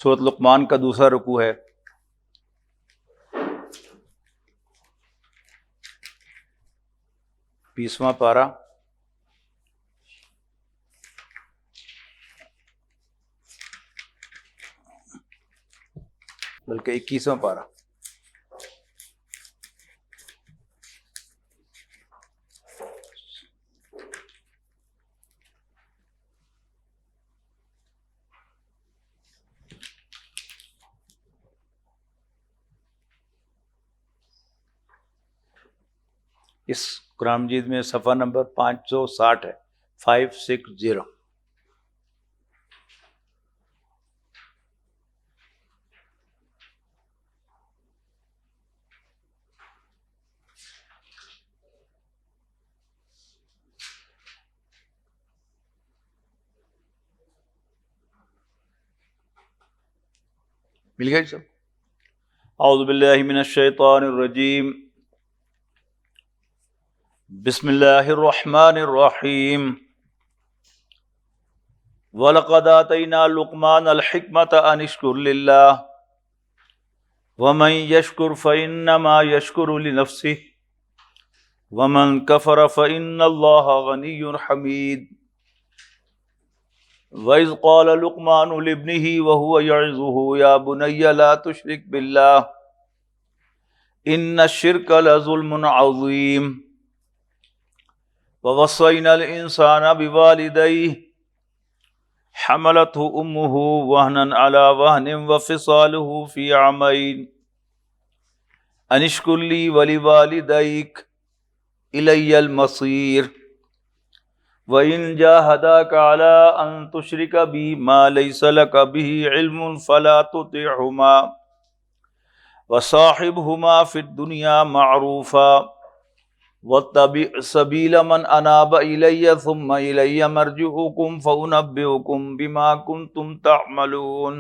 سورۃ لقمان کا دوسرا رکوع ہے۔ بیسواں پارہ، بلکہ 21واں پارہ۔ اس قرآن مجید میں صفحہ نمبر 560 ہے، 560۔ مل گیا سب؟ اعوذ باللہ من الشیطان الرجیم، بسم اللہ الرحمن الرحیم۔ وَلَقَدْ آتَيْنَا لُقْمَانَ الْحِكْمَةَ أَنِ اشْكُرْ لِلَّهِ وَمَنْ يَشْكُرْ فَإِنَّمَا يَشْكُرُ لِنَفْسِهِ وَمَنْ كَفَرَ فَإِنَّ اللَّهَ غَنِيٌّ حَمِيدٌ۔ وَإِذْ قَالَ لُقْمَانُ لِابْنِهِ وَهُوَ يَعِظُهُ يَا بُنَيَّ لَا تُشْرِكْ بِاللَّهِ إِنَّ الشِّرْكَ لَظُلْمٌ عَظِيمٌ۔ وَوَصَّيْنَا الْإِنسَانَ بِوَالِدَيْهِ حَمَلَتْهُ أُمُّهُ وَهْنًا عَلَى وَهْنٍ وَفِصَالُهُ فِي عَامَيْنِ أَنِ اشْكُرْ لِي وَلِوَالِدَيْكَ إِلَيَّ الْمَصِيرُ۔ وَإِنْ جَاهَدَاكَ عَلَىٰ أَن تُشْرِكَ بِي مَا لَيْسَ لَكَ بِهِ عِلْمٌ فَلَا تُطِعْهُمَا وَصَاحِبْهُمَا فِي الدُّنْيَا مَعْرُوفًا وَاتَّبِعْ سَبِيلَ مَنْ أَنَابَ إِلَيَّ ثُمَّ إِلَيَّ مَرْجِعُكُمْ فَأُنَبِّئُكُم بِمَا كُنتُمْ تَعْمَلُونَ۔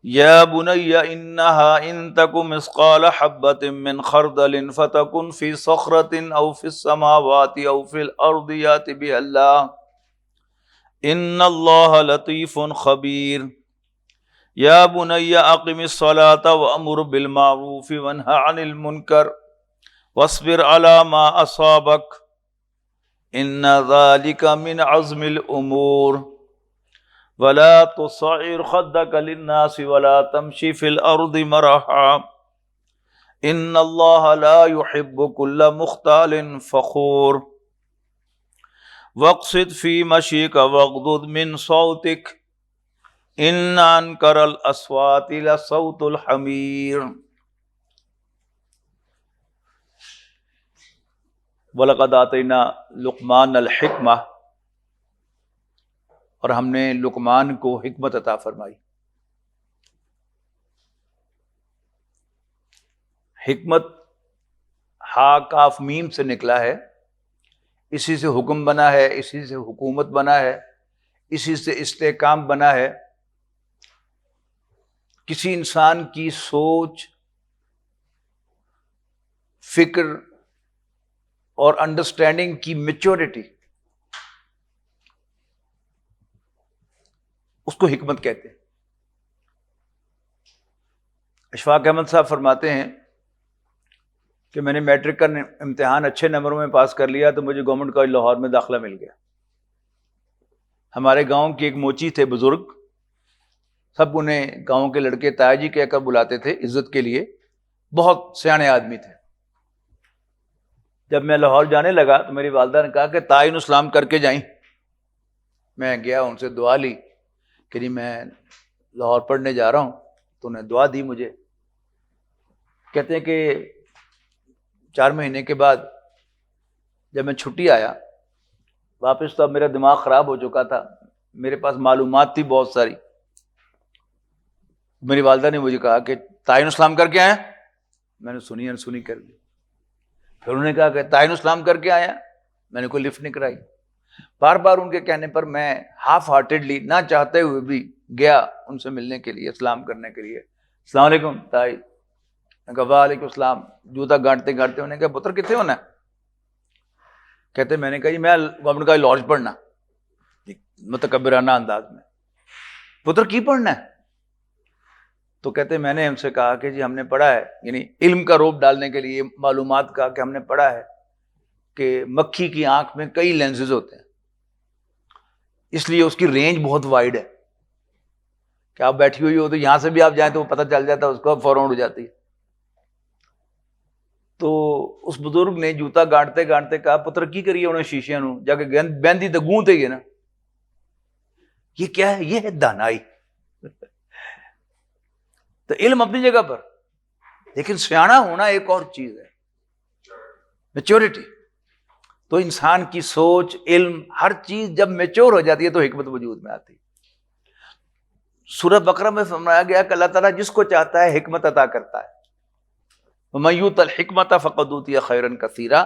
يَا بُنَيَّ إِنَّهَا إِن تَكُ مِثْقَالَ حَبَّةٍ مِّنْ خَرْدَلٍ فَتَكُنْ فِي صَخْرَةٍ أَوْ فِي السَّمَاوَاتِ أَوْ فِي الْأَرْضِ يَأْتِ بِهَا اللَّهُ إِنَّ اللَّهَ لَطِيفٌ خَبِيرٌ۔ يَا بُنَيَّ أَقِمِ الصَّلَاةَ وَأْمُرْ بِالْمَعْرُوفِ وَانْهَ عَنِ الْمُنكَرِ وَاصْبِرْ عَلَى مَا أَصَابَكَ إِنَّ ذَلِكَ مِنْ عَزْمِ الْأُمُورِ۔ وَلَا تُصَعِّرْ خَدَّكَ لِلنَّاسِ وَلَا تَمْشِ فِي الْأَرْضِ مَرَحًا إِنَّ اللَّهَ لَا يُحِبُّ كُلَّ مُخْتَالٍ فَخُورٍ۔ وَاقْصِدْ فِي مَشْيِكَ وَاغْضُضْ مِنْ صَوْتِكَ إِنَّ أَنكَرَ الْأَصْوَاتِ لَصَوْتُ الْحَمِيرِ۔ وَلَقَدْ آتَيْنَا لُقْمَانَ الْحِكْمَةَ، اور ہم نے لقمان کو حکمت عطا فرمائی۔ حکمت ہا کاف میم سے نکلا ہے، اسی سے حکم بنا ہے، اسی سے حکومت بنا ہے، اسی سے استحکام بنا ہے۔ کسی انسان کی سوچ، فکر اور انڈرسٹینڈنگ کی میچورٹی، اس کو حکمت کہتے ہیں۔ اشفاق احمد صاحب فرماتے ہیں کہ میں نے میٹرک کا امتحان اچھے نمبروں میں پاس کر لیا تو مجھے گورنمنٹ کالج لاہور میں داخلہ مل گیا۔ ہمارے گاؤں کے ایک موچی تھے بزرگ، سب انہیں گاؤں کے لڑکے تایا جی کہہ کر بلاتے تھے عزت کے لیے، بہت سیانے آدمی تھے۔ جب میں لاہور جانے لگا تو میری والدہ نے کہا کہ تعین اسلام کر کے جائیں۔ میں گیا، ان سے دعا لی کہ نہیں میں لاہور پڑھنے جا رہا ہوں، تو انہیں دعا دی مجھے۔ کہتے ہیں کہ 4 مہینے کے بعد جب میں چھٹی آیا واپس، تو اب میرا دماغ خراب ہو چکا تھا، میرے پاس معلومات تھی بہت ساری۔ میری والدہ نے مجھے کہا کہ تعین اسلام کر کے آئے؟ میں نے سنی انسنی کر دی۔ پھر انہوں نے کہا کہ تعین اسلام کر کے آیا؟ میں نے کوئی لفٹ نہیں کرائی۔ بار بار ان کے کہنے پر میں ہاف ہارٹیڈلی، نہ چاہتے ہوئے بھی گیا ان سے ملنے کے لیے، اسلام کرنے کے لیے۔ السلام علیکم تائی۔ میں کہا وعلیکم السلام، جوتا گانٹتے گانٹتے انہوں نے کہا پتر کتنے ہونا ہے؟ کہتے میں نے کہا جی میں گورنمنٹ کا لاج پڑھنا، متکبرانہ انداز میں۔ پتر کی پڑھنا ہے؟ تو کہتے میں نے ہم سے کہا کہ جی ہم نے پڑھا ہے، یعنی علم کا روپ ڈالنے کے لیے معلومات کا، کہ ہم نے پڑھا ہے کہ مکھی کی آنکھ میں کئی لینسز ہوتے ہیں، اس لیے اس کی رینج بہت وائڈ ہے، کہ آپ بیٹھی ہوئی ہو تو یہاں سے بھی آپ جائیں تو وہ پتہ چل جاتا ہے اس کو، فوراً اڑ جاتی ہے۔ تو اس بزرگ نے جوتا گانٹتے گانٹتے کہا پتر کی کریے انہیں شیشے نو جا کے بہندی تو گونتے ہی ہے نا، یہ کیا ہے؟ یہ ہے دانائی۔ تو علم اپنی جگہ پر، لیکن سیاںا ہونا ایک اور چیز ہے، میچورٹی۔ تو انسان کی سوچ، علم، ہر چیز جب میچور ہو جاتی ہے تو حکمت وجود میں آتی ہے۔ سورہ بقرہ میں فرمایا گیا کہ اللہ تعالیٰ جس کو چاہتا ہے حکمت عطا کرتا ہے، وَمَن يُؤْتَ الْحِكْمَةَ فَقَدْ أُوتِيَ خَيْرًا كَثِيرًا،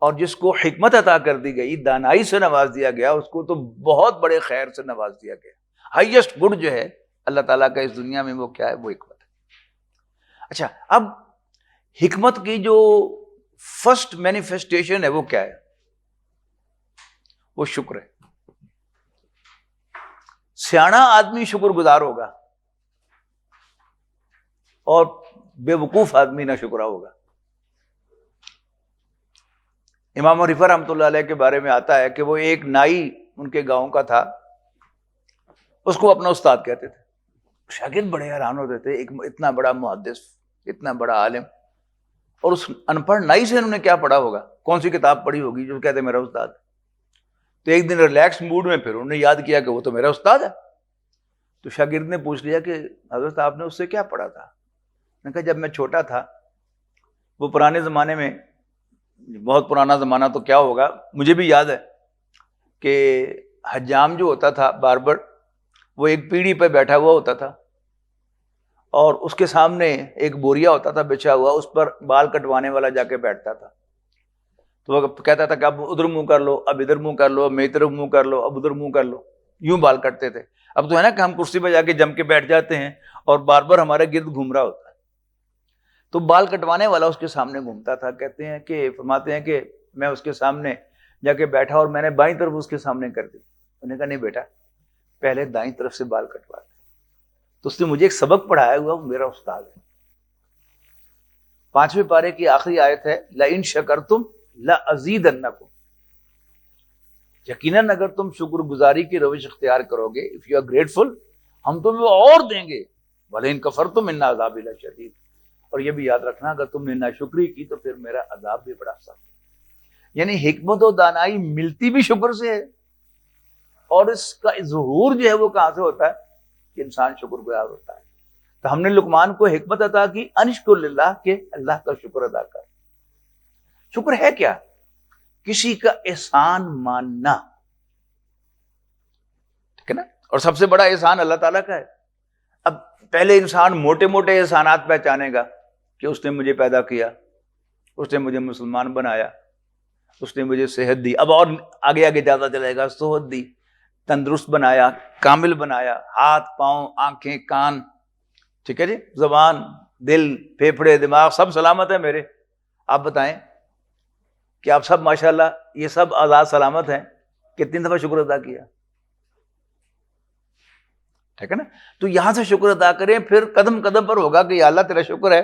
اور جس کو حکمت عطا کر دی گئی، دانائی سے نواز دیا گیا، اس کو تو بہت بڑے خیر سے نواز دیا گیا۔ ہائیسٹ گڈ جو ہے اللہ تعالیٰ کا اس دنیا میں وہ کیا ہے؟ وہ حکمت ہے۔ اچھا، اب حکمت کی جو فرسٹ مینیفیسٹیشن ہے وہ کیا ہے؟ وہ شکر ہے۔ سیاںا آدمی شکر گزار ہوگا اور بے وقوف آدمی نہ شکرا ہوگا۔ امام حنیفہ رحمۃ اللہ علیہ کے بارے میں آتا ہے کہ وہ ایک نائی ان کے گاؤں کا تھا، اس کو اپنا استاد کہتے تھے۔ شاگرد بڑے حیران ہوتے تھے، ایک اتنا بڑا محدث، اتنا بڑا عالم، اور اس ان پڑھ نائی سے انہوں نے کیا پڑھا ہوگا، کون سی کتاب پڑھی ہوگی جو کہتے میرا استاد ہے۔ تو ایک دن ریلیکس موڈ میں پھر انہوں نے یاد کیا کہ وہ تو میرا استاد ہے۔ تو شاگرد نے پوچھ لیا کہ حضرت آپ نے اس سے کیا پڑھا تھا؟ میں نے کہا جب میں چھوٹا تھا، وہ پرانے زمانے میں، بہت پرانا زمانہ تو کیا ہوگا، مجھے بھی یاد ہے کہ حجام جو ہوتا تھا باربر، وہ ایک پیڑھی پہ بیٹھا ہوا ہوتا تھا اور اس کے سامنے ایک بوریا ہوتا تھا بچھا ہوا، اس پر بال کٹوانے والا جا کے بیٹھتا تھا۔ تو وہ کہتا تھا کہ اب ادھر منہ کر لو، اب ادھر منہ کر لو، اب میری طرف منہ کر لو، اب ادھر منہ کر لو، یوں بال کٹتے تھے۔ اب تو ہے نا کہ ہم کرسی پہ جا کے جم کے بیٹھ جاتے ہیں اور باربر ہمارے گرد گھوم رہا ہوتا ہے، تو بال کٹوانے والا اس کے سامنے گھومتا تھا۔ کہتے ہیں کہ فرماتے ہیں کہ میں اس کے سامنے جا کے بیٹھا اور میں نے بائیں طرف اس کے سامنے کر دی۔ انہوں نے کہا نہیں بیٹا، پہلے دائیں طرف سے بال کٹواتے۔ تو اس نے مجھے ایک سبق پڑھایا ہوا، وہ میرا استاد ہے۔ 5ویں پارے کی آخری آیت ہے لَإِن شَكَرْتُمْ لَأَزِيدَنَّكُمْ، یقیناً اگر تم شکر گزاری کی روش اختیار کرو گے، if you are grateful، ہم تمہیں اور دیں گے، وَلَئِن كَفَرْتُمْ إِنَّ عَذَابِي لَشَدِيدٌ، اور یہ بھی یاد رکھنا اگر تم نے ناشکری کی تو پھر میرا عذاب بھی بڑا سخت ہے۔ یعنی حکمت و دانائی ملتی بھی شکر سے ہے، اور اس کا ظہور جو ہے وہ کہاں سے ہوتا ہے کہ انسان شکر گزار ہوتا ہے۔ تو ہم نے لقمان کو حکمت عطا کی، انشکر للہ، کہ اللہ کا شکر ادا کر۔ شکر ہے کیا؟ کسی کا احسان ماننا، ٹھیک ہے نا؟ اور سب سے بڑا احسان اللہ تعالیٰ کا ہے۔ اب پہلے انسان موٹے موٹے احسانات پہچانے گا کہ اس نے مجھے پیدا کیا، اس نے مجھے مسلمان بنایا، اس نے مجھے صحت دی، اب اور آگے آگے جاتا چلے گا، صحت دی، تندرست بنایا، کامل بنایا، ہاتھ پاؤں آنکھیں کان، ٹھیک ہے جی، زبان دل پھیپھڑے دماغ سب سلامت ہے میرے۔ آپ بتائیں کہ آپ سب ماشاءاللہ یہ سب آزاد سلامت ہیں، کتنی دفعہ شکر ادا کیا؟ ٹھیک ہے نا؟ تو یہاں سے شکر ادا کریں، پھر قدم قدم پر ہوگا کہ یا اللہ تیرا شکر ہے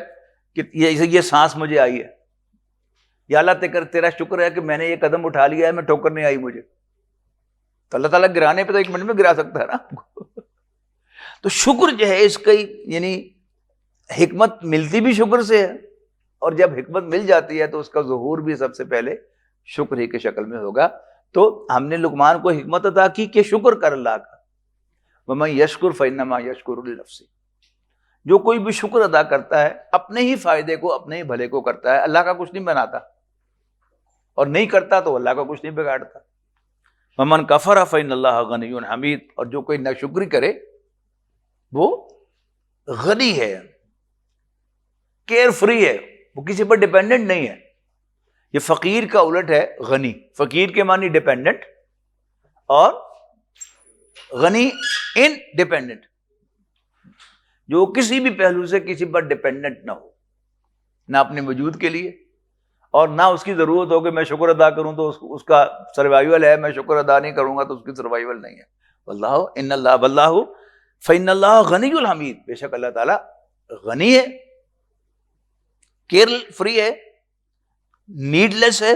کہ یہ سانس مجھے آئی ہے، یا اللہ تیرا شکر ہے کہ میں نے یہ قدم اٹھا لیا ہے، میں ٹھوکر نہیں آئی مجھے۔ تو اللہ تعالیٰ گرانے پہ تو 1 منٹ میں گرا سکتا ہے نا۔ تو شکر جو ہے اس کی، یعنی حکمت ملتی بھی شکر سے ہے، اور جب حکمت مل جاتی ہے تو اس کا ظہور بھی سب سے پہلے شکر ہی کے شکل میں ہوگا۔ تو ہم نے لقمان کو حکمت عطا کی کہ شکر کر اللہ کا، وَمَن يَشْكُرْ فَإِنَّمَا يَشْكُرُ لِنَفْسِهِ، جو کوئی بھی شکر ادا کرتا ہے اپنے ہی فائدے کو، اپنے ہی بھلے کو کرتا ہے، اللہ کا کچھ نہیں بناتا، اور نہیں کرتا تو اللہ کا کچھ نہیں بگاڑتا۔ وَمَن كَفَرَ فَإِنَّ اللَّهَ غَنِيٌّ حَمِيدٌ، اور جو کوئی ناشکری کرے وہ غنی ہے، کیئر فری ہے، وہ کسی پر ڈیپینڈنٹ نہیں ہے۔ یہ فقیر کا الٹ ہے غنی، فقیر کے معنی ڈیپینڈنٹ، اور غنی ان ڈیپینڈنٹ، جو کسی بھی پہلو سے کسی پر ڈیپینڈنٹ نہ ہو، نہ اپنے وجود کے لیے، اور نہ اس کی ضرورت ہو کہ میں شکر ادا کروں تو اس کا سروائیول ہے، میں شکر ادا نہیں کروں گا تو اس کی سروائیول نہیں ہے۔ واللہ ان اللہ واللہ فإن اللہ غنی الحمید، بے شک اللہ تعالیٰ غنی ہے، کیئر فری ہے، نیڈ لیس ہے،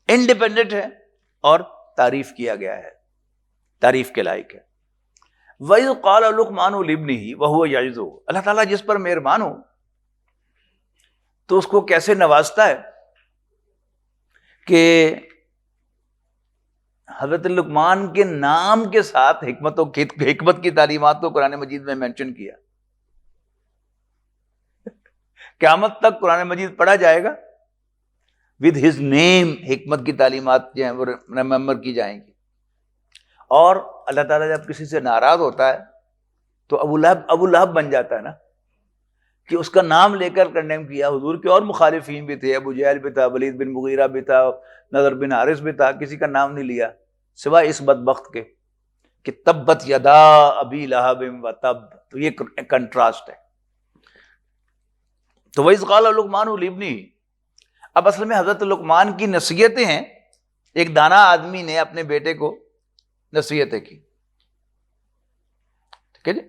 انڈیپینڈنٹ ہے، اور تعریف کیا گیا ہے، تعریف کے لائق ہے۔ وَإِذْ قَالَ لُقْمَانُ لِابْنِهِ وَهُوَ يَعِظُهُ، اللہ تعالیٰ جس پر مہربان ہو تو اس کو کیسے نوازتا ہے کہ حضرت لقمان کے نام کے ساتھ حکمت کی تعلیمات کو قرآن مجید میں مینشن کیا۔ قیامت تک قرآن مجید پڑھا جائے گا ود ہز نیم، حکمت کی تعلیمات جو ہیں وہ ریممبر کی جائیں گی۔ اور اللہ تعالیٰ جب کسی سے ناراض ہوتا ہے تو ابو لہب بن جاتا ہے نا، کہ اس کا نام لے کر کنڈیم کیا۔ حضور کے اور مخالفین بھی تھے، ابو جہل بھی تھا، ولید بن مغیرہ بھی تھا، نضر بن حارث بھی تھا، کسی کا نام نہیں لیا سوائے اس بدبخت کے کہ تبت یدا ابی لہب و تب۔ تو یہ کنٹراسٹ ہے۔ تو وَإِذْ قَالَ لُقْمَانُ لِابْنِهِ، اب اصل میں حضرت لقمان کی نصیحتیں ہیں، ایک دانا آدمی نے اپنے بیٹے کو نصیحتیں کی، ٹھیک ہے جی۔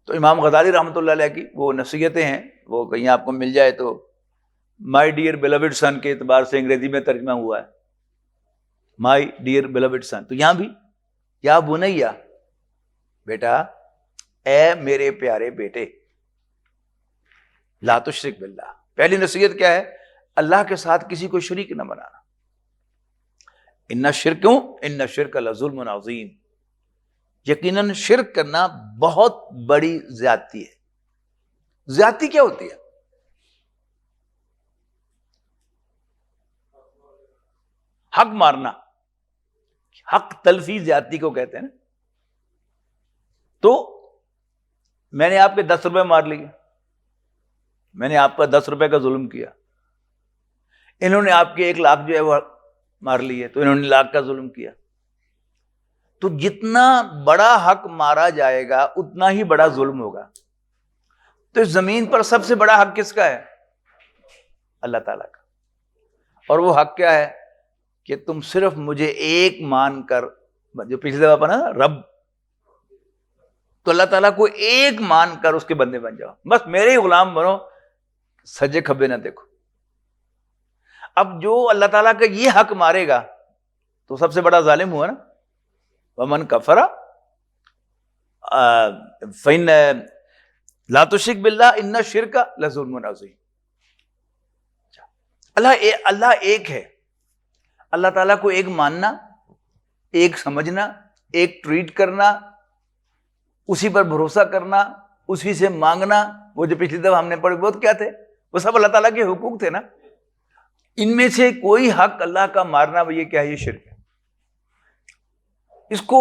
تو امام غزالی رحمۃ اللہ علیہ کی وہ نصیحتیں ہیں، وہ کہیں آپ کو مل جائے تو مائی ڈیئر بیلوڈ سن کے اعتبار سے انگریزی میں ترجمہ ہوا ہے، مائی ڈیئر بیلوڈ سن۔ تو یہاں بھی یا بنیا، بیٹا، اے میرے پیارے بیٹے، لا تشرک باللہ، پہلی نصیحت کیا ہے؟ اللہ کے ساتھ کسی کو شریک نہ بنانا۔ ان الشرک لظلم عظیم، یقیناً شرک کرنا بہت بڑی زیادتی ہے۔ زیادتی کیا ہوتی ہے؟ حق مارنا، حق تلفی زیادتی کو کہتے ہیں نا۔ تو میں نے آپ کے 10 روپے مار لیے، میں نے آپ کا 10 روپے کا ظلم کیا، انہوں نے آپ کے 1 لاکھ جو ہے وہ مار لیے، تو انہوں نے 1 لاکھ کا ظلم کیا۔ تو جتنا بڑا حق مارا جائے گا اتنا ہی بڑا ظلم ہوگا۔ تو اس زمین پر سب سے بڑا حق کس کا ہے؟ اللہ تعالیٰ کا۔ اور وہ حق کیا ہے؟ کہ تم صرف مجھے ایک مان کر، جو پچھلی دفعہ پڑھا نا، رب، تو اللہ تعالیٰ کو ایک مان کر اس کے بندے بن جاؤ، بس میرے ہی غلام بنو، سجے کھبے نہ دیکھو۔ اب جو اللہ تعالیٰ کا یہ حق مارے گا تو سب سے بڑا ظالم ہوا نا۔ وَمَنْ كَفَرَ فَإِنَّ لَا تُشْرِكْ بِاللَّهِ إِنَّ الشِّرْكَ لَظُلْمٌ عَظِيمٌ۔ اللہ ایک ہے، اللہ تعالیٰ کو ایک ماننا، ایک سمجھنا، ایک ٹریٹ کرنا، اسی پر بھروسہ کرنا، اسی سے مانگنا، وہ جو پچھلی دفعہ ہم نے پڑھے بہت کیا تھے، وہ سب اللہ تعالیٰ کے حقوق تھے نا۔ ان میں سے کوئی حق اللہ کا مارنا، وہ یہ کیا ہے؟ یہ شرک ہے۔ اس کو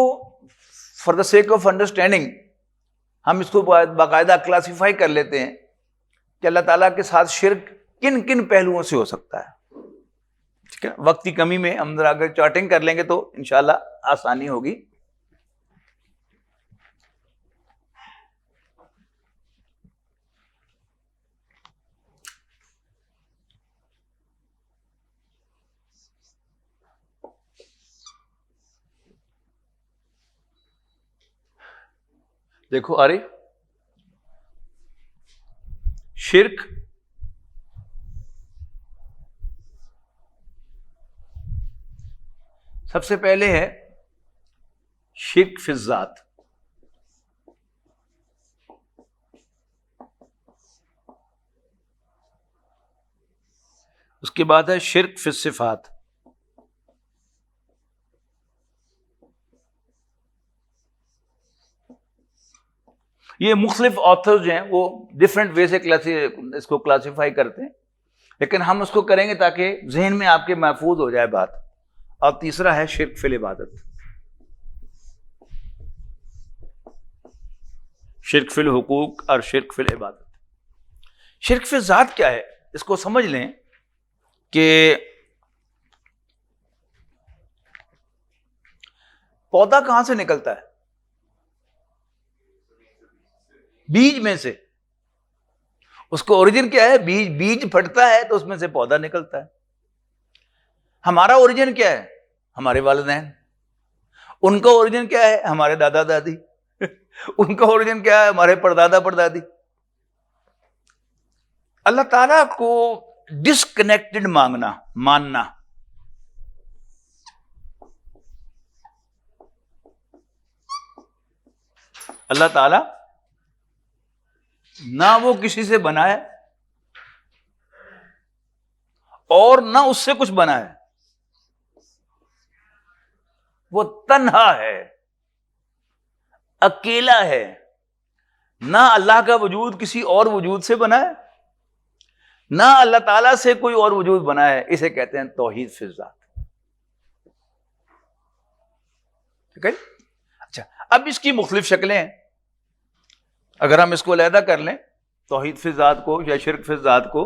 for the sake of understanding ہم اس کو باقاعدہ کلاسیفائی کر لیتے ہیں کہ اللہ تعالیٰ کے ساتھ شرک کن کن پہلوؤں سے ہو سکتا ہے، ٹھیک ہے۔ وقت کی کمی میں ہم ذرا اگر چارٹنگ کر لیں گے تو انشاءاللہ آسانی ہوگی۔ دیکھو آرے، شرک سب سے پہلے ہے شرک فی الذات، اس کے بعد ہے شرک فی الصفات، یہ مختلف آتھرز جو ہیں وہ ڈفرینٹ وے سے اس کو کلاسیفائی کرتے ہیں، لیکن ہم اس کو کریں گے تاکہ ذہن میں آپ کے محفوظ ہو جائے بات۔ اور تیسرا ہے شرک فی العبادت، شرک فی الحقوق اور شرک فی العبادت۔ شرک فی الذات کیا ہے؟ اس کو سمجھ لیں کہ پودا کہاں سے نکلتا ہے؟ بیج میں سے۔ اس کو اوریجن کیا ہے؟ بیج پھٹتا ہے تو اس میں سے پودا نکلتا ہے۔ ہمارا اوریجن کیا ہے؟ ہمارے والدین۔ ان کا اوریجن کیا ہے؟ ہمارے دادا دادی۔ ان کا اوریجن کیا ہے؟ ہمارے پردادا پردادی. اللہ تعالیٰ کو ڈسکنیکٹڈ ماننا. اللہ تعالیٰ نہ وہ کسی سے بنا ہے اور نہ اس سے کچھ بنا ہے. وہ تنہا ہے، اکیلا ہے. نہ اللہ کا وجود کسی اور وجود سے بنا ہے، نہ اللہ تعالیٰ سے کوئی اور وجود بنا ہے. اسے کہتے ہیں توحید فی الذات. ٹھیک ہے. اچھا، اب اس کی مختلف شکلیں ہیں. اگر ہم اس کو علیحدہ کر لیں، توحید فی الذات کو یا شرک فی الذات کو.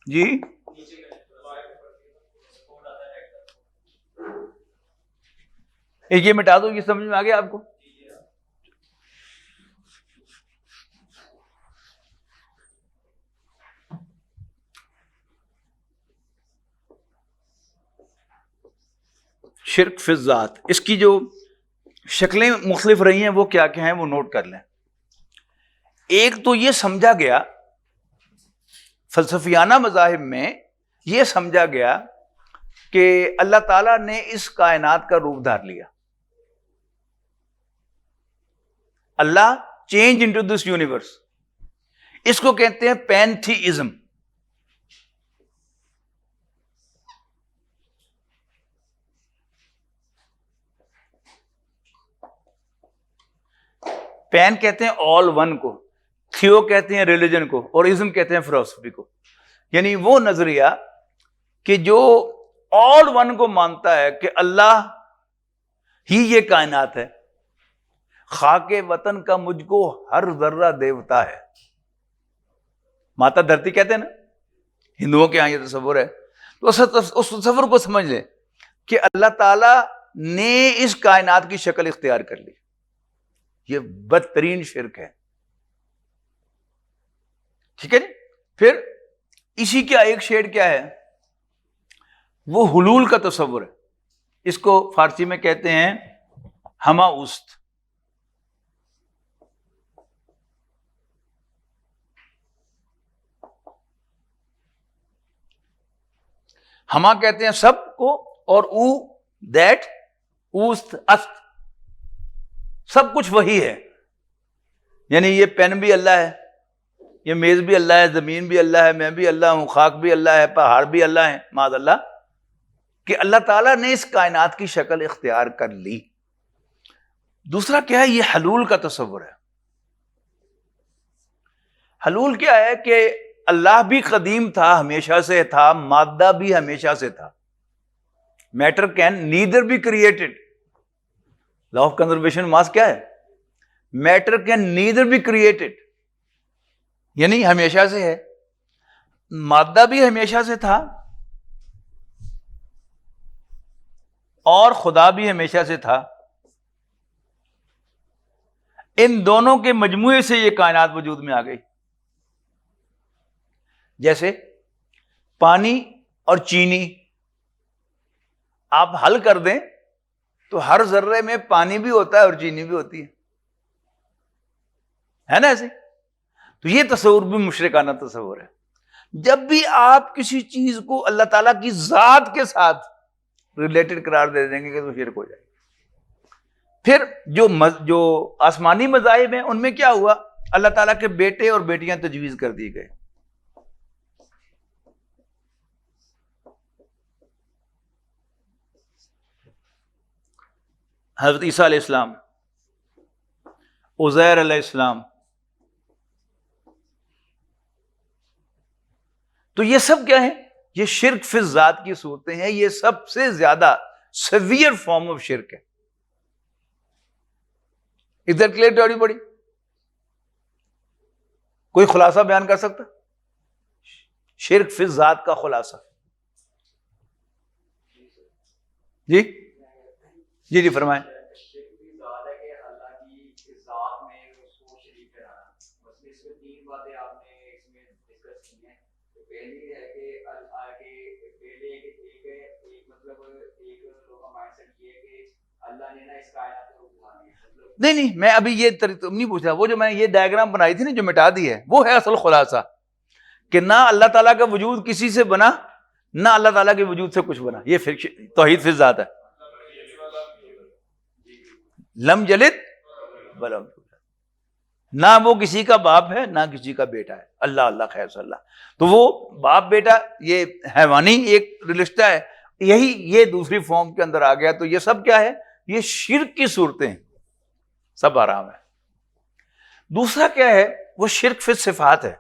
جی یہ مٹا دو، یہ سمجھ میں آ گیا آپ کو؟ شرک فی الذات، اس کی جو شکلیں مختلف رہی ہیں وہ کیا کیا ہیں وہ نوٹ کر لیں. ایک تو یہ سمجھا گیا، فلسفیانہ مذاہب میں یہ سمجھا گیا کہ اللہ تعالیٰ نے اس کائنات کا روپ دھار لیا. اللہ چینج انٹو دس یونیورس. اس کو کہتے ہیں پینتھیزم. پین کہتے ہیں آل ون کو، تھیو کہتے ہیں ریلیجن کو، اور ازم کہتے ہیں فلسفی کو. یعنی وہ نظریہ کہ جو آل ون کو مانتا ہے کہ اللہ ہی یہ کائنات ہے. خاک وطن کا مجھ کو ہر ذرہ دیوتا ہے. ماتا دھرتی کہتے ہیں نا، ہندوؤں کے یہاں یہ تصور ہے. تو اس تصور کو سمجھ لیں کہ اللہ تعالی نے اس کائنات کی شکل اختیار کر لی. یہ بدترین شرک ہے. ٹھیک ہے جی. پھر اسی کا ایک شیڈ کیا ہے؟ وہ حلول کا تصور ہے. اس کو فارسی میں کہتے ہیں ہما اوست. ہما کہتے ہیں سب کو، اور او دیٹ، اوست است، سب کچھ وہی ہے. یعنی یہ پین بھی اللہ ہے، یہ میز بھی اللہ ہے، زمین بھی اللہ ہے، میں بھی اللہ ہوں، خاک بھی اللہ ہے، پہاڑ بھی اللہ ہے. معاذ اللہ کہ اللہ تعالیٰ نے اس کائنات کی شکل اختیار کر لی. دوسرا کیا ہے؟ یہ حلول کا تصور ہے. حلول کیا ہے؟ کہ اللہ بھی قدیم تھا، ہمیشہ سے تھا، مادہ بھی ہمیشہ سے تھا. Matter can neither be created. Law of conservation mass کیا ہے؟ Matter can neither be created, یعنی ہمیشہ سے ہے. مادہ بھی ہمیشہ سے تھا اور خدا بھی ہمیشہ سے تھا. ان دونوں کے مجموعے سے یہ کائنات وجود میں آ گئی. جیسے پانی اور چینی آپ حل کر دیں تو ہر ذرے میں پانی بھی ہوتا ہے اور چینی بھی ہوتی ہے نا ایسے. تو یہ تصور بھی مشرکانہ تصور ہے. جب بھی آپ کسی چیز کو اللہ تعالیٰ کی ذات کے ساتھ ریلیٹڈ قرار دے دیں گے کہ تو شرک ہو جائے گا. پھر جو آسمانی مذاہب ہیں ان میں کیا ہوا؟ اللہ تعالیٰ کے بیٹے اور بیٹیاں تجویز کر دی گئے. حضرت عیسیٰ علیہ السلام، عزیر علیہ السلام. تو یہ سب کیا ہے؟ یہ شرک فی الذات کی صورتیں ہیں. یہ سب سے زیادہ سیویئر فارم آف شرک ہے. ادھر کلیئر ٹو ایوری باڈی؟ کوئی خلاصہ بیان کر سکتا؟ شرک فی الذات کا خلاصہ. جی جی جی فرمائیں. نہیں میں ابھی یہ نہیں پوچھ رہا، وہ جو میں نے یہ ڈائیگرام بنائی تھی نا جو مٹا دی ہے، وہ ہے اصل خلاصہ، کہ نہ اللہ تعالیٰ کا وجود کسی سے بنا، نہ اللہ تعالیٰ کے وجود سے کچھ بنا. یہ توحید فی الذات ہے. لم یلد ولم یولد، نہ وہ کسی کا باپ ہے نہ کسی کا بیٹا ہے. اللہ اللہ خیر صلی اللہ. تو وہ باپ بیٹا یہ حیوانی ایک رشتہ ہے، یہی یہ دوسری فارم کے اندر آ گیا. تو یہ سب کیا ہے؟ یہ شرک کی صورتیں ہیں، سب آرام ہے. دوسرا کیا ہے؟ وہ شرک فی صفات ہے.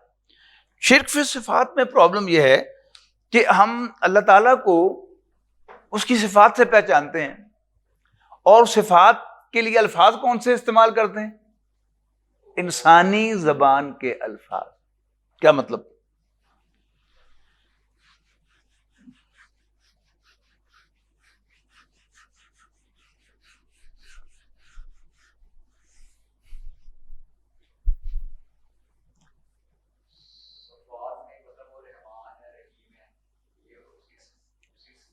شرک فی صفات میں پرابلم یہ ہے کہ ہم اللہ تعالیٰ کو اس کی صفات سے پہچانتے ہیں، اور صفات کے لیے الفاظ کون سے استعمال کرتے ہیں؟ انسانی زبان کے الفاظ. کیا مطلب؟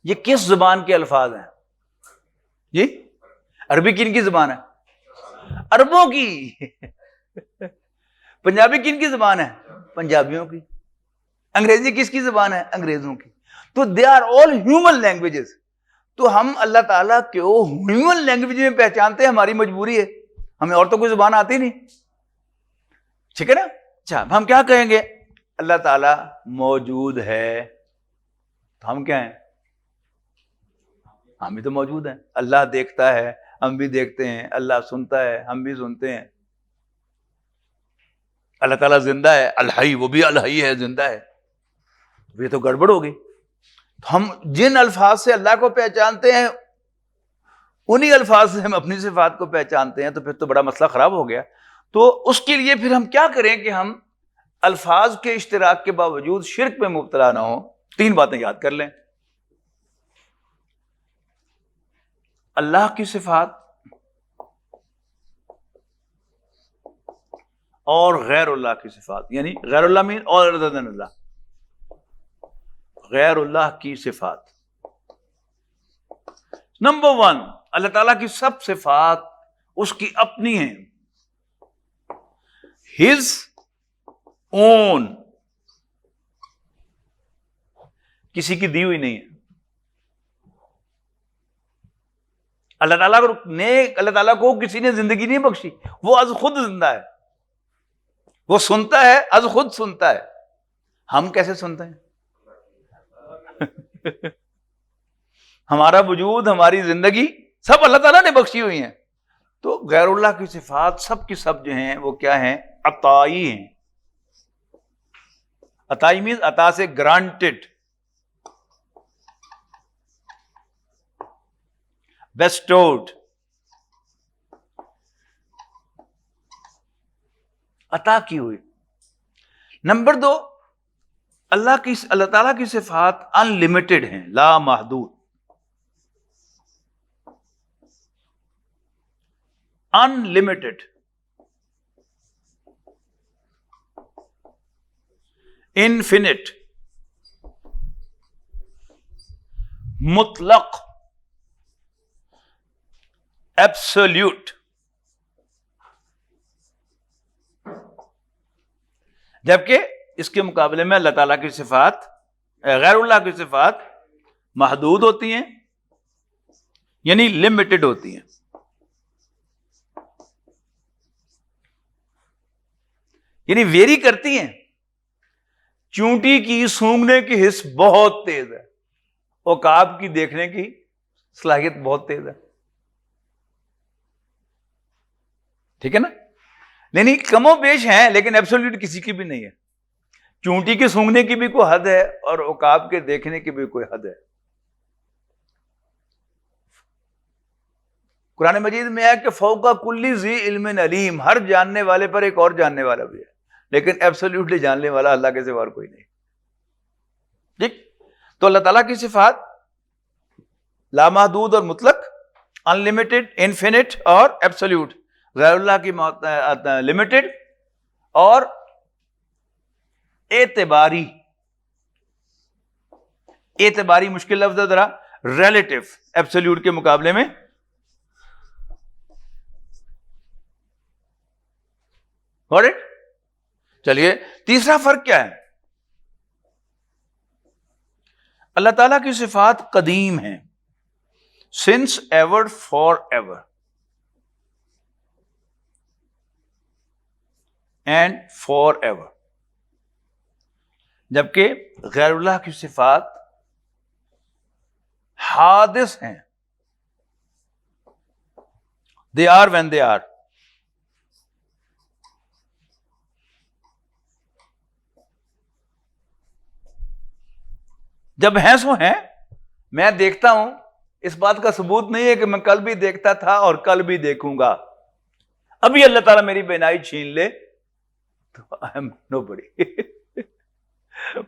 یہ کس زبان کے الفاظ ہیں؟ جی عربی کن کی زبان ہے؟ عربوں کی. پنجابی کن کی زبان ہے؟ پنجابیوں کی. انگریزی کس کی زبان ہے؟ انگریزوں کی. تو they are all human languages. تو ہم اللہ تعالیٰ کو ہیومن لینگویج میں پہچانتے ہیں، ہماری مجبوری ہے، ہمیں اور تو کوئی زبان آتی نہیں. ٹھیک ہے نا؟ اچھا ہم کیا کہیں گے؟ اللہ تعالیٰ موجود ہے، تو ہم کیا ہیں؟ ہم بھی تو موجود ہیں. اللہ دیکھتا ہے، ہم بھی دیکھتے ہیں. اللہ سنتا ہے، ہم بھی سنتے ہیں. اللہ تعالیٰ زندہ ہے، الحی، وہ بھی الحی ہے، زندہ ہے. یہ تو گڑبڑ ہوگی. ہم جن الفاظ سے اللہ کو پہچانتے ہیں انہی الفاظ سے ہم اپنی صفات کو پہچانتے ہیں، تو پھر تو بڑا مسئلہ خراب ہو گیا. تو اس کے لیے پھر ہم کیا کریں کہ ہم الفاظ کے اشتراک کے باوجود شرک میں مبتلا نہ ہوں؟ 3 باتیں یاد کر لیں. اللہ کی صفات اور غیر اللہ کی صفات، یعنی غیر اللہ مین اور other than اللہ، غیر اللہ کی صفات. نمبر 1، اللہ تعالیٰ کی سب صفات اس کی اپنی ہیں، his own، کسی کی دی ہوئی نہیں ہے. اللہ تعالیٰ کو کسی نے زندگی نہیں بخشی، وہ از خود زندہ ہے، وہ سنتا ہے، از خود سنتا ہے. ہم کیسے سنتے ہیں؟ ہمارا وجود، ہماری زندگی سب اللہ تعالیٰ نے بخشی ہوئی ہیں. تو غیر اللہ کی صفات سب کی سب جو ہیں وہ کیا ہیں؟ عطائی ہیں. عطائی مینز عطا سے گرانٹڈ، بیسٹوڈ، عطا کی ہوئی. نمبر 2، اللہ تعالیٰ کی صفات ان لمیٹڈ ہیں، لا محدود. ان لمیٹڈ، انفینٹ، مطلق، ایبسولوٹ. جبکہ اس کے مقابلے میں اللہ تعالیٰ کی صفات، غیر اللہ کی صفات محدود ہوتی ہیں، یعنی لمیٹڈ ہوتی ہیں. یعنی ویری کرتی ہیں. چونٹی کی سونگھنے کی حس بہت تیز ہے، عقاب کی دیکھنے کی صلاحیت بہت تیز ہے. ٹھیک ہے نا؟ نہیں کم و بیش ہیں، لیکن ایبسولوٹ کسی کی بھی نہیں ہے. چونٹی کے سونگھنے کی بھی کوئی حد ہے، اور عقاب کے دیکھنے کی بھی کوئی حد ہے. قرآن مجید میں ہے کہ فوق کل ذی علم علیم، ہر جاننے والے پر ایک اور جاننے والا بھی ہے، لیکن ایبسولوٹلی جاننے والا اللہ کے سوا اور کوئی نہیں. ٹھیک؟ تو اللہ تعالیٰ کی صفات لامحدود اور مطلق، ان لمیٹڈ، انفینٹ اور ایبسولوٹ. غیر اللہ کی لمیٹڈ اور اعتباری. اعتباری مشکل لفظ ہے ذرا، ریلیٹو، ایبسولوٹ کے مقابلے میں Got it؟ چلیے تیسرا فرق کیا ہے؟ اللہ تعالیٰ کی صفات قدیم ہیں، since ever forever and forever، جبکہ غیر اللہ کی صفات حادث ہیں، they are when they are۔ جب ہیں سو ہیں، میں دیکھتا ہوں، اس بات کا ثبوت نہیں ہے کہ میں کل بھی دیکھتا تھا اور کل بھی دیکھوں گا۔ ابھی اللہ تعالیٰ میری بینائی چھین لے تو I am nobody،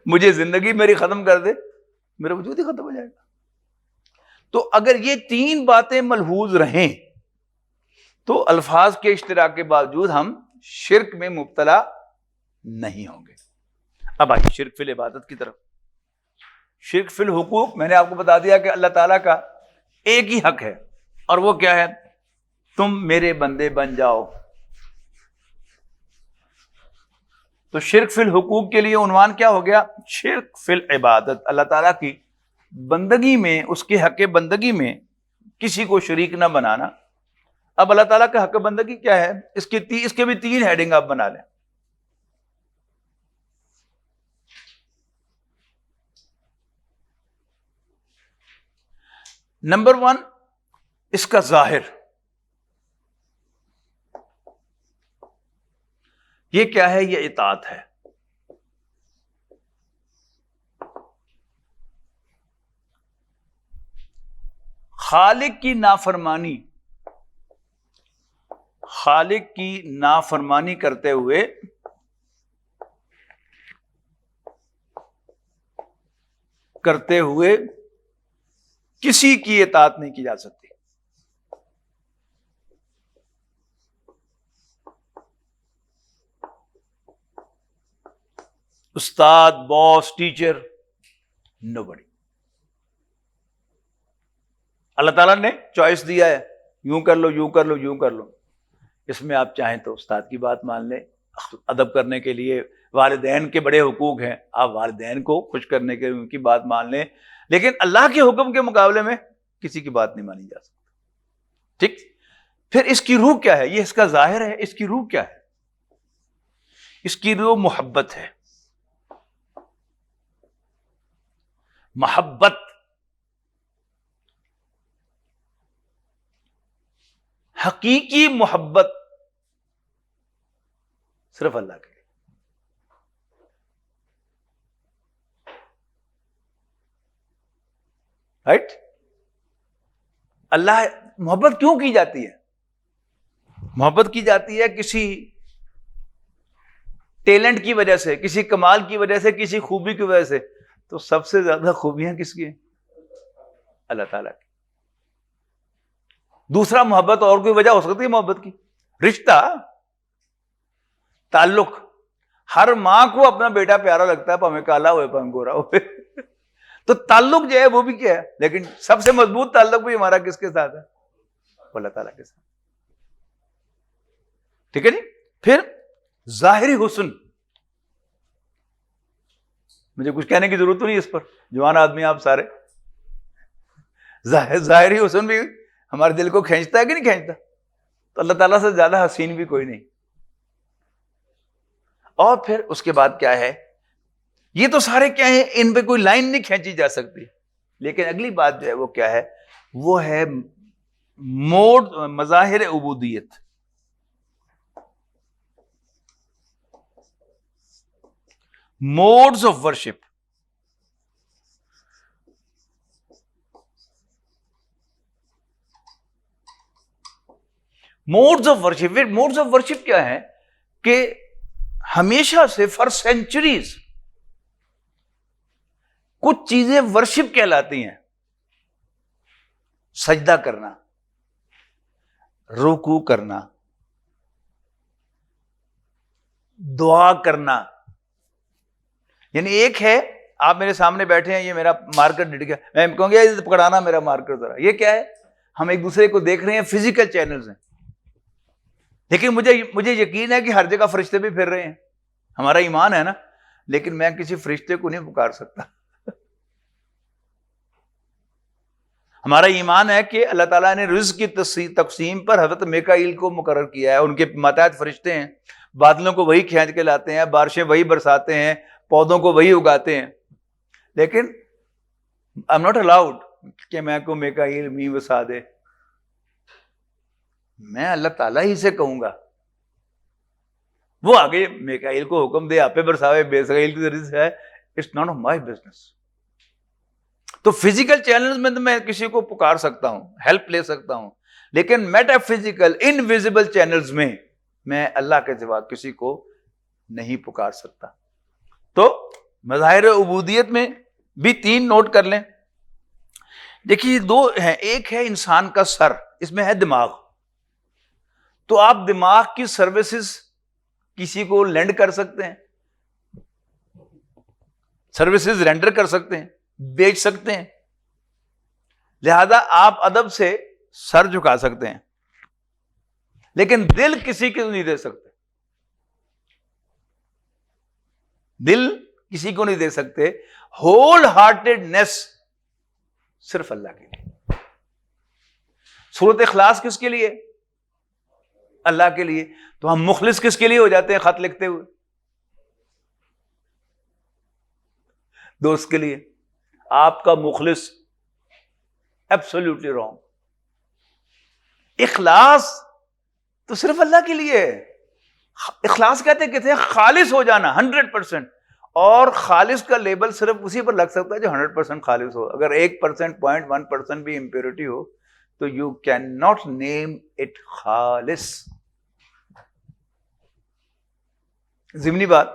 مجھے زندگی میری ختم کر دے، میرا وجود ہی ختم ہو جائے گا۔ تو اگر یہ تین باتیں ملحوظ رہیں تو الفاظ کے اشتراک کے باوجود ہم شرک میں مبتلا نہیں ہوں گے۔ اب آئیے شرک فی العبادت کی طرف۔ شرک فی الحقوق، میں نے آپ کو بتا دیا کہ اللہ تعالیٰ کا ایک ہی حق ہے، اور وہ کیا ہے؟ تم میرے بندے بن جاؤ۔ تو شرک فی الحقوق کے لیے عنوان کیا ہو گیا؟ شرک فی العبادت، اللہ تعالیٰ کی بندگی میں، اس کے حق بندگی میں کسی کو شریک نہ بنانا۔ اب اللہ تعالیٰ کا حق بندگی کیا ہے؟ اس کے بھی تین ہیڈنگ آپ بنا لیں۔ نمبر 1، اس کا ظاہر، یہ کیا ہے؟ یہ اطاعت ہے۔ خالق کی نافرمانی، خالق کی نافرمانی کرتے ہوئے کسی کی اطاعت نہیں کی جا سکتی۔ استاد، باس، ٹیچر، نوبڈی۔ اللہ تعالیٰ نے چوائس دیا ہے، یوں کر لو، یوں کر لو، یوں کر لو۔ اس میں آپ چاہیں تو استاد کی بات مان لیں، ادب کرنے کے لیے والدین کے بڑے حقوق ہیں، آپ والدین کو خوش کرنے کے ان کی بات مان لیں، لیکن اللہ کے حکم کے مقابلے میں کسی کی بات نہیں مانی جا سکتی۔ ٹھیک؟ پھر اس کی روح کیا ہے؟ یہ اس کا ظاہر ہے۔ اس کی روح کیا ہے؟ اس کی روح محبت ہے۔ محبت، حقیقی محبت صرف اللہ کے لیے۔ رائٹ؟ اللہ، محبت کیوں کی جاتی ہے؟ محبت کی جاتی ہے کسی ٹیلنٹ کی وجہ سے، کسی کمال کی وجہ سے، کسی خوبی کی وجہ سے۔ تو سب سے زیادہ خوبیاں کس کی ہیں؟ اللہ تعالیٰ کی۔ دوسرا، محبت اور کوئی وجہ ہو سکتی ہے محبت کی؟ رشتہ، تعلق۔ ہر ماں کو اپنا بیٹا پیارا لگتا ہے، پاویں کالا ہوئے پاویں گورا ہوئے۔ تو تعلق جو ہے وہ بھی کیا ہے؟ لیکن سب سے مضبوط تعلق بھی ہمارا کس کے ساتھ ہے؟ اللہ تعالیٰ کے ساتھ۔ ٹھیک ہے جی؟ پھر ظاہری حسن، مجھے کچھ کہنے کی ضرورت تو نہیں اس پر، جوان آدمی آپ سارے۔ ظاہری حسن بھی ہمارے دل کو کھینچتا ہے کہ نہیں کھینچتا؟ تو اللہ تعالیٰ سے زیادہ حسین بھی کوئی نہیں۔ اور پھر اس کے بعد کیا ہے؟ یہ تو سارے کیا ہیں؟ ان پہ کوئی لائن نہیں کھینچی جا سکتی، لیکن اگلی بات جو ہے وہ کیا ہے؟ وہ ہے موڈ، مظاہر عبودیت۔ Modes of worship. Modes of worship, modes of worship کیا ہے؟ کہ ہمیشہ سے فار سینچریز کچھ چیزیں ورشپ کہلاتی ہیں۔ سجدہ کرنا، رکوع کرنا، دعا کرنا۔ یعنی ایک ہے آپ میرے سامنے بیٹھے ہیں، یہ میرا مارکر ڈٹ گیا، میں کہوں گا یہ پکڑانا میرا مارکر ذرا۔ یہ کیا ہے؟ ہم ایک دوسرے کو دیکھ رہے ہیں، فزیکل چینلز ہیں۔ لیکن مجھے یقین ہے کہ ہر جگہ فرشتے بھی پھر رہے ہیں، ہمارا ایمان ہے نا، لیکن میں کسی فرشتے کو نہیں پکار سکتا. ہمارا ایمان ہے کہ اللہ تعالیٰ نے رزق کی تقسیم پر حضرت میکائیل کو مقرر کیا ہے، ان کے ماتحت فرشتے ہیں، بادلوں کو وہی کھینچ کے لاتے ہیں، بارشیں وہی برساتے ہیں، پودوں کو وہی اگاتے ہیں. لیکن آئی ایم ناٹ الاؤڈ کہ میں کو میکائیل می وسا دے. میں اللہ تعالیٰ ہی سے کہوں گا، وہ آگے میکائیل کو حکم دے آپ پہ برساوے، میکائیل کی رزق ہے، it's not of my business. تو فزیکل چینلز میں تو میں کسی کو پکار سکتا ہوں، ہیلپ لے سکتا ہوں، لیکن میٹا فزیکل انویزیبل چینلز میں اللہ کے سوا کسی کو نہیں پکار سکتا. تو مظاہر عبودیت میں بھی 3 نوٹ کر لیں. دیکھیے 2 ہیں، ایک ہے انسان کا سر، اس میں ہے دماغ. تو آپ دماغ کی سروسز کسی کو لینڈ کر سکتے ہیں، سروسز رینڈر کر سکتے ہیں، بیچ سکتے ہیں. لہذا آپ ادب سے سر جھکا سکتے ہیں، لیکن دل کسی کو نہیں دے سکتے. دل کسی کو نہیں دے سکتے. ہول ہارٹیڈنیس صرف اللہ کے لیے. سورۃ اخلاص کس کے لیے؟ اللہ کے لیے. تو ہم مخلص کس کے لیے ہو جاتے ہیں خط لکھتے ہوئے؟ دوست کے لیے. آپ کا مخلص ایبسولوٹلی رانگ. اخلاص تو صرف اللہ کے لیے ہے. اخلاص کہتے ہیں خالص ہو جانا 100%. اور خالص کا لیبل صرف اسی پر لگ سکتا ہے جو 100% خالص ہو. اگر 1%, 0.1% بھی امپیورٹی ہو تو you can not name it خالص. ضمنی بات،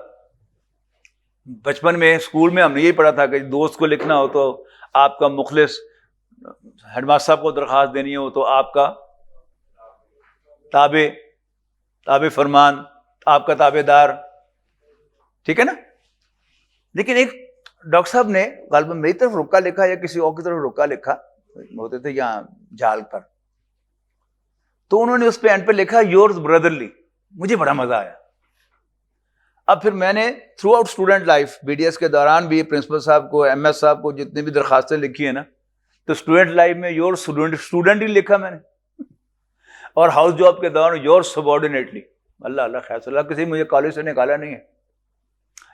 بچپن میں اسکول میں ہم نے یہی پڑھا تھا کہ دوست کو لکھنا ہو تو آپ کا مخلص، ہیڈ ماسٹر صاحب کو درخواست دینی ہو تو آپ کا تابع فرمان، آپ کا تابع دار. ٹھیک ہے نا؟ لیکن ایک ڈاکٹر صاحب نے غالباً میری طرف رکا لکھا یا کسی اور کی طرف رکا لکھا ہوتے تھے یہاں جھال پر، تو انہوں نے اس پہ اینڈ پہ لکھا یورز بردرلی. مجھے بڑا مزہ آیا. اب پھر میں نے through out student life B D S کے دوران بھی پرنسپل صاحب کو، ایم ایس صاحب کو جتنی بھی درخواستیں لکھی ہیں نا، تو اسٹوڈنٹ لائف میں یور اسٹوڈنٹ ہی لکھا میں نے، اور ہاؤس جاب کے دوران یور سبارڈینیٹلی. اللہ خیر صلی اللہ، کسی مجھے کالج سے نکالا نہیں ہے.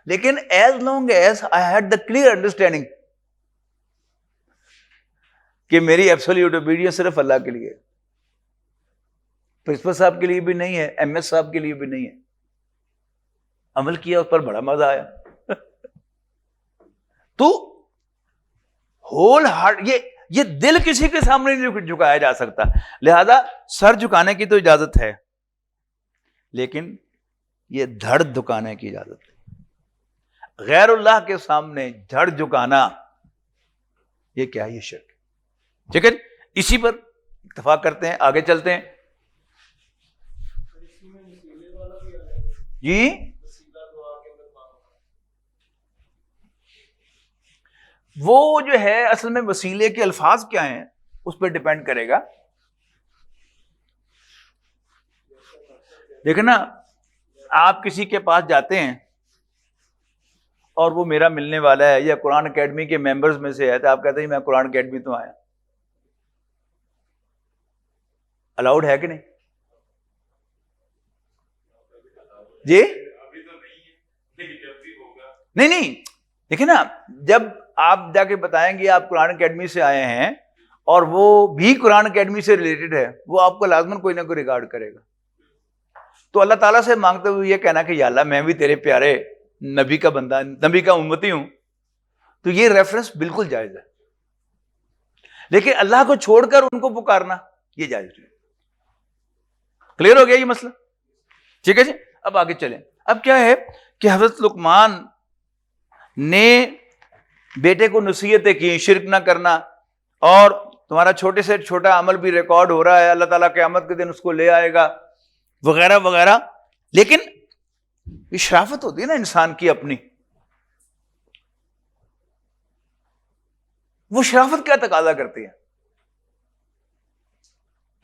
لیکن as long as I had the clear understanding کہ میری ایبسولوٹ اوبیڈینس صرف اللہ کے لیے، پرنسپل صاحب کے لیے بھی نہیں ہے، ایم ایس صاحب کے لیے بھی نہیں ہے. عمل کیا، اس پر بڑا مزہ آیا. تو ہول ہارٹ، یہ دل کسی کے سامنے نہیں جھکایا جا سکتا. لہذا سر جھکانے کی تو اجازت ہے، لیکن یہ دھڑ دھکانے کی اجازت ہے. غیر اللہ کے سامنے دھڑ جھکانا، یہ کیا؟ یہ شرک. ٹھیک ہے، اسی پر اتفاق کرتے ہیں، آگے چلتے ہیں. جی وہ جو ہے اصل میں وسیلے کے الفاظ کیا ہیں اس پہ ڈیپینڈ کرے گا. دیکھیں نا، آپ کسی کے پاس جاتے ہیں اور وہ میرا ملنے والا ہے یا قرآن اکیڈمی کے ممبرز میں سے ہے، تو آپ کہتے ہیں میں قرآن اکیڈمی تو آیا. الاؤڈ ہے کہ نہیں؟ جی نہیں دیکھیں نا، جب آپ جا کے بتائیں گے آپ قرآن اکیڈمی سے آئے ہیں اور وہ بھی قرآن اکیڈمی سے ریلیٹڈ ہے، وہ آپ کو لازماً کوئی نہ کوئی ریگارڈ کرے گا. تو اللہ تعالیٰ سے مانگتے ہوئے یہ کہنا کہ یا اللہ میں بھی تیرے پیارے نبی کا بندہ، نبی کا امتی ہوں، تو یہ ریفرنس بالکل جائز ہے. لیکن اللہ کو چھوڑ کر ان کو پکارنا یہ جائز نہیں. کلیئر ہو گیا یہ مسئلہ؟ ٹھیک ہے جی، اب آگے چلیں. اب کیا ہے کہ حضرت لقمان نے بیٹے کو نصیحتیں کی، شرک نہ کرنا، اور تمہارا چھوٹے سے چھوٹا عمل بھی ریکارڈ ہو رہا ہے، اللہ تعالیٰ قیامت کے دن اس کو لے آئے گا، وغیرہ وغیرہ. لیکن یہ شرافت ہوتی ہے نا انسان کی اپنی، وہ شرافت کیا تقاضا کرتی ہے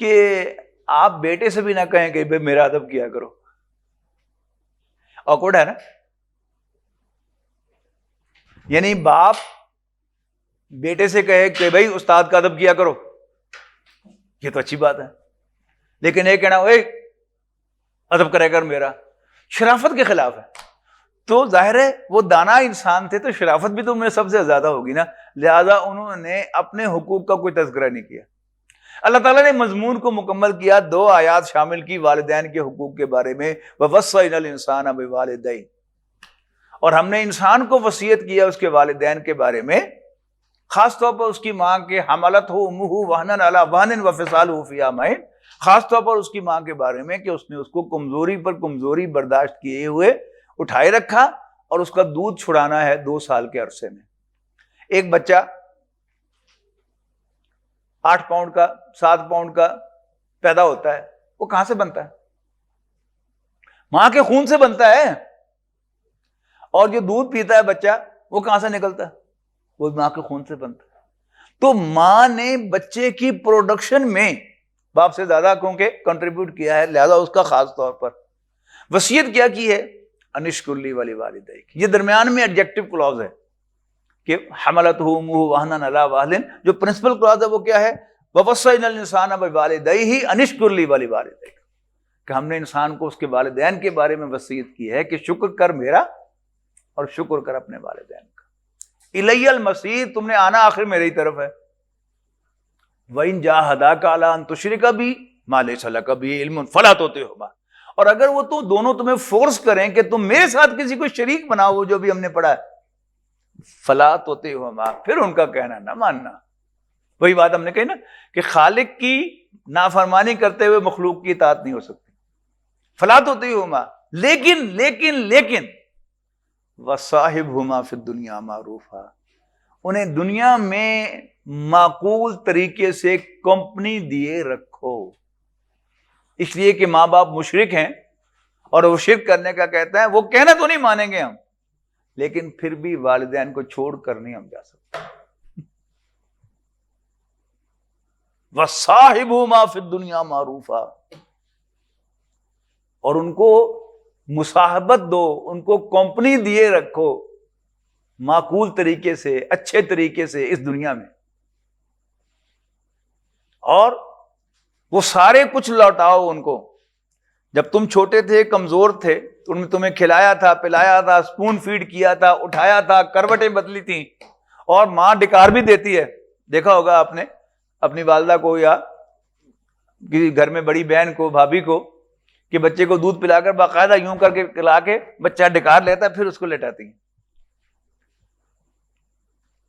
کہ آپ بیٹے سے بھی نہ کہیں کہ بھائی میرا ادب کیا کرو، آکورڈ ہے نا؟ یعنی باپ بیٹے سے کہے کہ بھائی استاد کا ادب کیا کرو، یہ تو اچھی بات ہے، لیکن یہ کہنا اوے ادب کرے کر میرا، شرافت کے خلاف ہے۔ تو ظاہر ہے وہ دانا انسان تھے تو شرافت بھی تو ان میں سب سے زیادہ ہوگی نا، لہذا انہوں نے اپنے حقوق کا کوئی تذکرہ نہیں کیا۔ اللہ تعالیٰ نے مضمون کو مکمل کیا، 2 آیات شامل کی والدین کے حقوق کے بارے میں، وَوَصَّيْنَا الْإِنسَانَ بِوَالِدَيْهِ، اور ہم نے انسان کو وصیت کیا اس کے والدین کے بارے میں، خاص طور پر اس کی ماں کے حملتہ امہ وہنا علی وہن وفصالہ فی عامین، خاص طور پر اس کی ماں کے بارے میں کہ اس نے اس کو کمزوری پر کمزوری برداشت کیے ہوئے اٹھائے رکھا، اور اس کا دودھ چھڑانا ہے 2 سال کے عرصے میں۔ ایک بچہ 8 پاؤنڈ کا 7 پاؤنڈ کا پیدا ہوتا ہے، وہ کہاں سے بنتا ہے؟ ماں کے خون سے بنتا ہے، اور جو دودھ پیتا ہے بچہ وہ کہاں سے نکلتا ہے؟ وہ ماں کے خون سے بنتا ہے۔ تو ماں نے بچے کی پروڈکشن میں باپ سے زیادہ کیونکہ کنٹریبیوٹ کیا ہے، لہذا اس کا خاص طور پر وصیت کیا کی ہے، انشکر لی ولیوالدیک۔ یہ درمیان میں ایڈجیکٹو کلوز ہے کہ حملتہ امہ وہنا علی وہن، جو پرنسپل کلوز ہے وہ کیا ہے؟ ووصینا الانسان بوالدیہ انشکر لی ولیوالدیک، کہ ہم نے انسان کو اس کے والدین کے بارے میں وصیت کی ہے کہ شکر کر میرا اور شکر کر اپنے والدین کا۔ الی المصیر، تم نے آنا آخر میری ہی طرف ہے۔ وَإِن جَاهَدَاكَ عَلَىٰ أَن تُشْرِكَ بِي مَا لَيْسَ لَكَ بِهِ عِلْمٌ فَلَا تُطِعْهُمَا، اور اگر وہ تو دونوں تمہیں فورس کریں کہ تم میرے ساتھ کسی کو شریک بناؤ، جو بھی ہم نے پڑھا ہے، فَلَا تُطِعْهُمَا، پھر ان کا کہنا نہ ماننا۔ وہی بات ہم نے کہی نا کہ خالق کی نافرمانی کرتے ہوئے مخلوق کی اطاعت نہیں ہو سکتی۔ فَلَا تُطِعْهُمَا، لیکن لیکن لیکن وَصَاحِبْهُمَا فِي الدُّنْيَا مَعْرُوفًا، انہیں دنیا میں معقول طریقے سے کمپنی دیے رکھو۔ اس لیے کہ ماں باپ مشرک ہیں اور وہ شرک کرنے کا کہتا ہے، وہ کہنا تو نہیں مانیں گے ہم، لیکن پھر بھی والدین کو چھوڑ کر نہیں ہم جا سکتے۔ وَصَاحِبْهُمَا فِي الدُّنْيَا مَعْرُوفًا، اور ان کو مصاحبت دو، ان کو کمپنی دیے رکھو معقول طریقے سے، اچھے طریقے سے اس دنیا میں، اور وہ سارے کچھ لوٹاؤ ان کو۔ جب تم چھوٹے تھے، کمزور تھے، تو انہوں نے تمہیں کھلایا تھا، پلایا تھا، اسپون فیڈ کیا تھا، اٹھایا تھا، کروٹیں بدلی تھیں، اور ماں ڈکار بھی دیتی ہے۔ دیکھا ہوگا آپ نے اپنی والدہ کو یا کسی گھر میں بڑی بہن کو، بھابھی کو، کہ بچے کو دودھ پلا کر باقاعدہ یوں کر کے پلا کے بچہ ڈکار لیتا ہے، پھر اس کو لٹاتی ہیں۔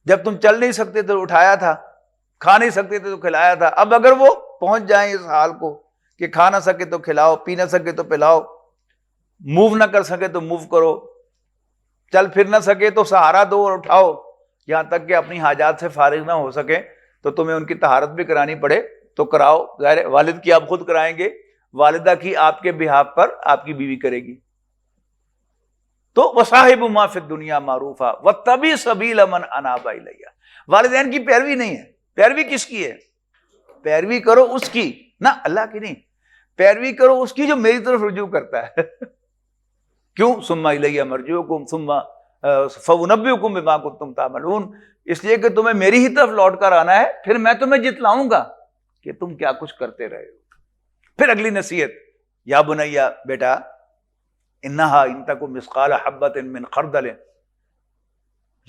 جب تم چل نہیں سکتے تو اٹھایا تھا، کھا نہیں سکتے تھے تو کھلایا تھا۔ اب اگر وہ پہنچ جائیں اس حال کو کہ کھا نہ سکے تو کھلاؤ، پی نہ سکے تو پلاؤ، موو نہ کر سکے تو موو کرو، چل پھر نہ سکے تو سہارا دو اور اٹھاؤ، یہاں تک کہ اپنی حاجات سے فارغ نہ ہو سکے تو تمہیں ان کی طہارت بھی کرانی پڑے تو کراؤ۔ ظاہر والد کی آپ خود کرائیں گے، والدہ کی آپ کے بہاف پر آپ کی بیوی کرے گی۔ تو وَصَاحِبْهُمَا فِي الدُّنْيَا مَعْرُوفًا وَاتَّبِعْ سَبِيلَ مَنْ أَنَابَ إِلَيَّ، والدین کی پیروی نہیں ہے، پیروی کس کی ہے؟ پیروی کرو اس کی، نہ اللہ کی نہیں، پیروی کرو اس کی جو میری طرف رجوع کرتا ہے۔ کیوں؟ ثُمَّ إِلَيَّ مَرْجِعُكُمْ ثُمَّ فَأُنَبِّئُكُم بِمَا كُنتُمْ تَعْمَلُونَ، اس لیے کہ تمہیں میری ہی طرف لوٹ کر آنا ہے، پھر میں تمہیں جتلاؤں گا کہ تم کیا کچھ کرتے رہے ہو۔ پھر اگلی نصیحت، یا بنیا، بیٹا، انہا ان تک مثقال حبۃ من خردل،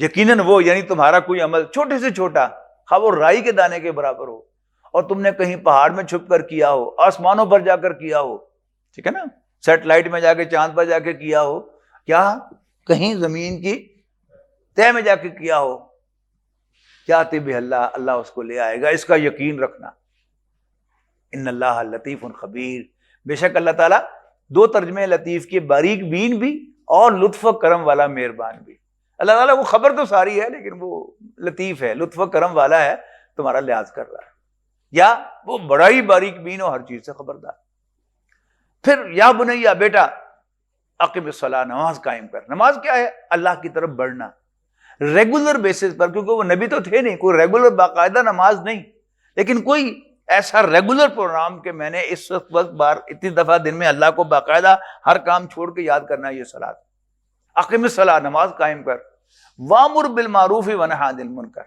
یقیناً وہ یعنی تمہارا کوئی عمل چھوٹے سے چھوٹا، خواہ وہ رائی کے دانے کے برابر ہو، اور تم نے کہیں پہاڑ میں چھپ کر کیا ہو، آسمانوں پر جا کر کیا ہو، ٹھیک ہے نا، سیٹلائٹ میں جا کے چاند پر جا کے کیا ہو، کیا کہیں زمین کی تہ میں جا کے کیا ہو، یاتی بہ اللہ، اللہ اس کو لے آئے گا، اس کا یقین رکھنا۔ ان اللہ لطیف خبیر، بے شک اللہ تعالیٰ، 2 ترجمے لطیف کے، باریک بین بھی اور لطف و کرم والا مہربان بھی۔ اللہ تعالیٰ وہ خبر تو ساری ہے لیکن وہ لطیف ہے، لطف و کرم والا ہے، تمہارا لحاظ کر رہا ہے، یا وہ بڑا ہی باریک بین اور ہر چیز سے خبردار۔ پھر یا بنیا، بیٹا، اقم الصلاۃ، نماز قائم کر۔ نماز کیا ہے؟ اللہ کی طرف بڑھنا ریگولر بیسس پر، کیونکہ وہ نبی تو تھے نہیں، کوئی ریگولر باقاعدہ نماز نہیں، لیکن کوئی ایسا ریگولر پروگرام کہ میں نے اس وقت بار اتنی دفعہ دن میں اللہ کو باقاعدہ ہر کام چھوڑ کے یاد کرنا ہے. یہ صلاۃ، اقیم الصلاۃ، نماز قائم کر، وامر بالمعروف ونہی عن المنکر،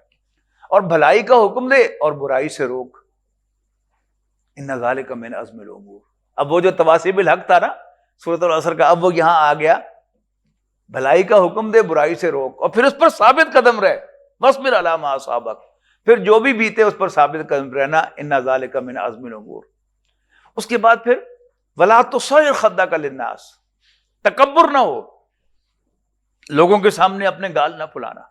اور بھلائی کا حکم دے اور برائی سے روک. ان ذالک من عزم الامور. اب وہ جو تواصی بالحق تھا نا سورۃ العصر کا، اب وہ یہاں آ گیا، بھلائی کا حکم دے برائی سے روک، اور پھر اس پر ثابت قدم رہے. واصبر علی ما اصابک، پھر جو بھی بیتے اس پر ثابت قدم رہنا. ان ذالک من عزم الامور. اس کے بعد پھر ولا تصعر خدک للناس، تکبر نہ ہو، لوگوں کے سامنے اپنے گال نہ پھلانا.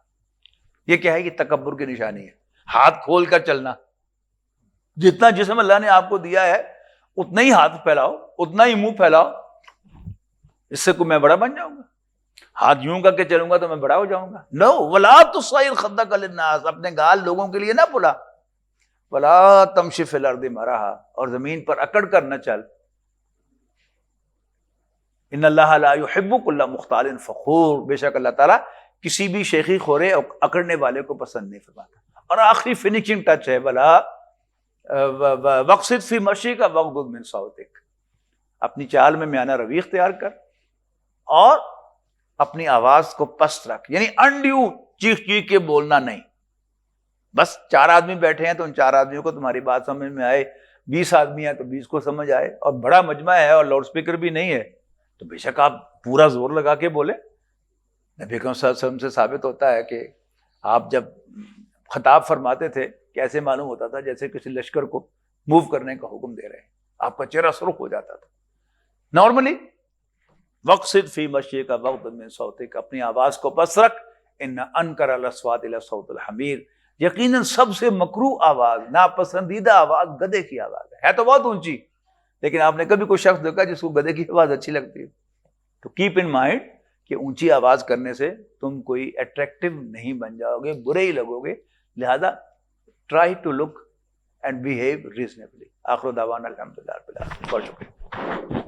یہ کیا ہے؟ یہ تکبر کی نشانی ہے. ہاتھ کھول کر چلنا، جتنا جسم اللہ نے آپ کو دیا ہے اتنا ہی ہاتھ پھیلاؤ، اتنا ہی منہ پھیلاؤ. اس سے کوئی میں بڑا بن جاؤں گا؟ ہاتھ یوں کر کے چلوں گا تو میں بڑا ہو جاؤں گا؟ نو. ولا تصعر خدک للناس، اپنے گال لوگوں کے لیے نہ پھلا. ولا تمشی فی الارض مرحا، اور زمین پر اکڑ کر نہ چل. ان اللہ لا یحب کل مختال فخور، بے شک اللہ تعالیٰ کسی بھی شیخی خورے اور اکڑنے والے کو پسند نہیں فرماتا. اور آخری فنیشنگ ٹچ ہے ولا وقصد فی مشیک واغضض من صوتک، اپنی چال میں میانہ روی اختیار کر اور اپنی آواز کو پست رکھ. یعنی انڈیو چیخ چیخ کے بولنا نہیں. بس 4 آدمی بیٹھے ہیں تو ان 4 آدمیوں کو تمہاری بات سمجھ میں آئے، 20 آدمی ہیں تو 20 کو سمجھ آئے، اور بڑا مجمع ہے اور لاؤڈ سپیکر بھی نہیں ہے تو بے شک آپ پورا زور لگا کے بولے. نبی اکرم صلی اللہ علیہ وسلم سے ثابت ہوتا ہے کہ آپ جب خطاب فرماتے تھے کیسے معلوم ہوتا تھا جیسے کسی لشکر کو موو کرنے کا حکم دے رہے ہیں. آپ کا چہرہ سرخ ہو جاتا تھا. نارملی وقصد فی مشیک واغضض من صوتک، اپنی آواز کو پست رکھ. ان انکر الاصوات لصوت الحمیر، یقیناً سب سے مکروہ آواز، ناپسندیدہ آواز گدھے کی آواز ہے تو بہت اونچی. لیکن آپ نے کبھی کوئی شخص دیکھا جس کو گدھے کی آواز اچھی لگتی ہے؟ تو کیپ ان مائنڈ کہ اونچی آواز کرنے سے تم کوئی اٹریکٹیو نہیں بن جاؤ گے، برے ہی لگو گے. لہذا try to look and behave reasonably. آخر دعوانا الحمدللہ رب العالمین. بہت شکریہ.